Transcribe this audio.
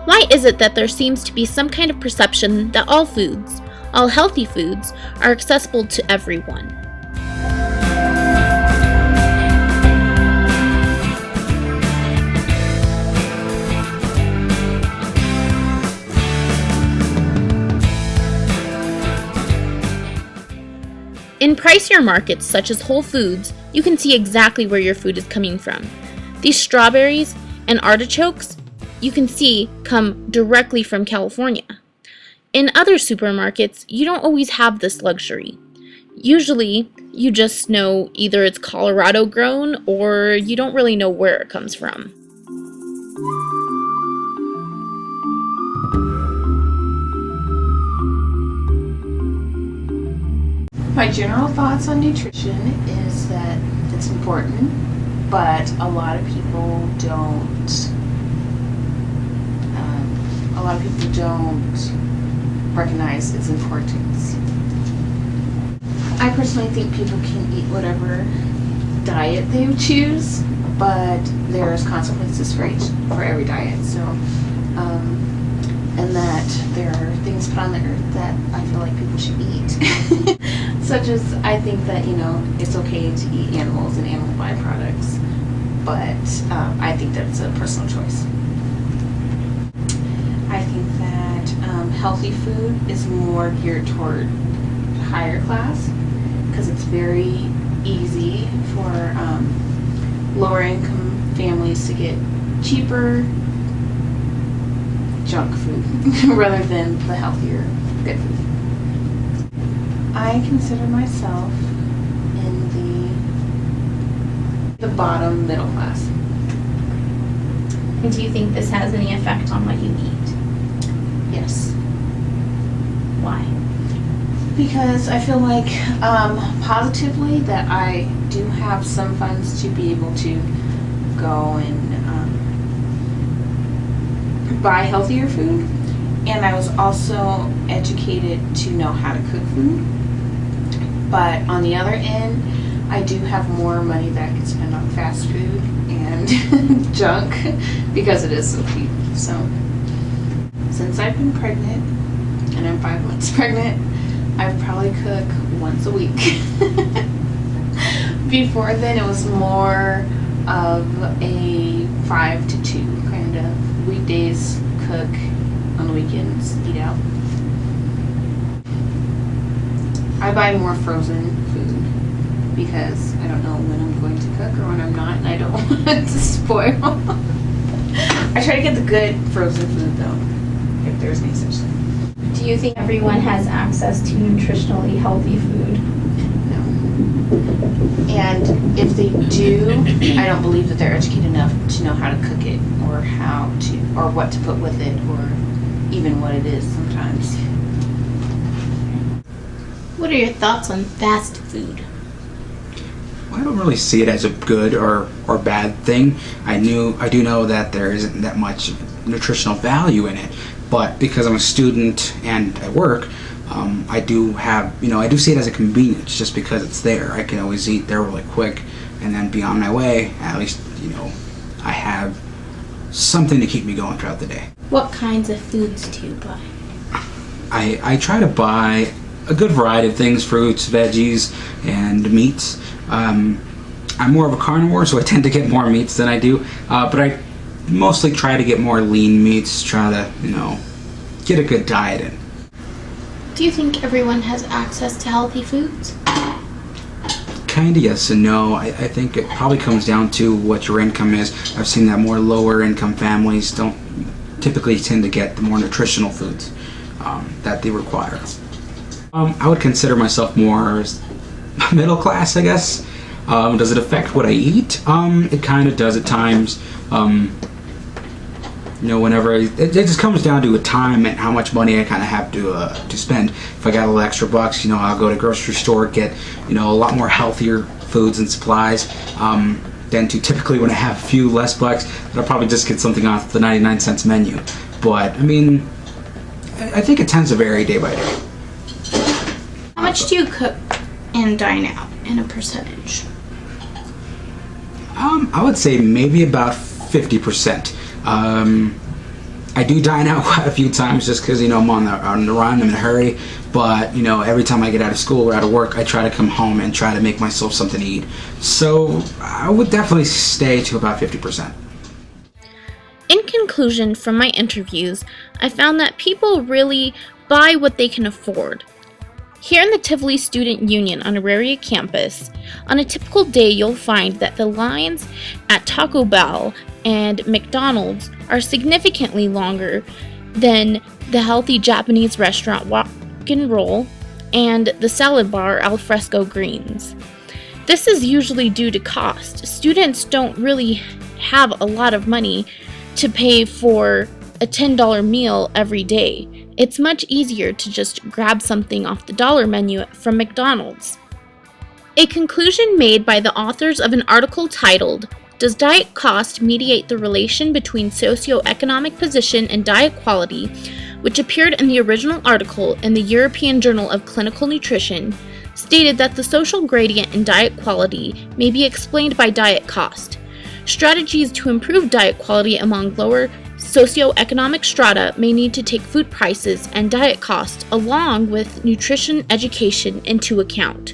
Why is it that there seems to be some kind of perception that all foods, all healthy foods, are accessible to everyone? In pricier markets such as Whole Foods, you can see exactly where your food is coming from. These strawberries and artichokes, you can see, come directly from California. In other supermarkets, you don't always have this luxury. Usually, you just know either it's Colorado grown or you don't really know where it comes from. My general thoughts on nutrition is that it's important, but a lot of people don't recognize its importance. I personally think people can eat whatever diet they choose, but there's consequences for every diet. So, and that there are things put on the earth that I feel like people should eat. Such as, I think that, it's okay to eat animals and animal byproducts, but I think that it's a personal choice. I think that healthy food is more geared toward higher class because it's very easy for lower income families to get cheaper junk food rather than the healthier good food. I consider myself in the bottom middle class. And do you think this has any effect on what you eat? Yes. Why? Because I feel like positively that I do have some funds to be able to go and buy healthier food, and I was also educated to know how to cook food. But on the other end, I do have more money that I can spend on fast food and junk because it is so cheap. So since I've been pregnant, and I'm 5 months pregnant, I probably cook once a week. Before then, it was more of a 5 to 2 kind of. Weekdays, cook. On the weekends, eat out. I buy more frozen food because I don't know when I'm going to cook or when I'm not, and I don't want it to spoil. I try to get the good frozen food though, if there's any such thing. Do you think everyone has access to nutritionally healthy food? No. And if they do, I don't believe that they're educated enough to know how to cook it or or what to put with it or even what it is sometimes. What are your thoughts on fast food? Well, I don't really see it as a good or bad thing. I do know that there isn't that much nutritional value in it, but because I'm a student and I work, I do see it as a convenience just because it's there. I can always eat there really quick and then be on my way. At least, I have something to keep me going throughout the day. What kinds of foods do you buy? I try to buy a good variety of things, fruits, veggies, and meats. I'm more of a carnivore, so I tend to get more meats than I do, but I mostly try to get more lean meats, try to, get a good diet in. Do you think everyone has access to healthy foods? Kinda yes and no. I think it probably comes down to what your income is. I've seen that more lower income families don't typically tend to get the more nutritional foods that they require. I would consider myself more middle class, I guess. Does it affect what I eat? It kind of does at times. Whenever it just comes down to a time and how much money I kind of have to spend. If I got a little extra bucks, I'll go to the grocery store, get a lot more healthier foods and supplies than to typically when I have a few less bucks. I'll probably just get something off the 99-cent menu. But I think it tends to vary day by day. How much do you cook and dine out in a percentage? I would say maybe about 50%. I I do dine out quite a few times just because, I'm on the run, I'm in a hurry. But, every time I get out of school or out of work, I try to come home and try to make myself something to eat. So I would definitely stay to about 50%. In conclusion, from my interviews, I found that people really buy what they can afford. Here in the Tivoli Student Union on Auraria campus, on a typical day you'll find that the lines at Taco Bell and McDonald's are significantly longer than the healthy Japanese restaurant Walk and Roll and the salad bar Alfresco Greens. This is usually due to cost. Students don't really have a lot of money to pay for a $10 meal every day. It's much easier to just grab something off the dollar menu from McDonald's. A conclusion made by the authors of an article titled, "Does Diet Cost Mediate the Relation Between Socioeconomic Position and Diet Quality?" which appeared in the original article in the European Journal of Clinical Nutrition, stated that the social gradient in diet quality may be explained by diet cost. Strategies to improve diet quality among lower socioeconomic strata may need to take food prices and diet costs along with nutrition education into account.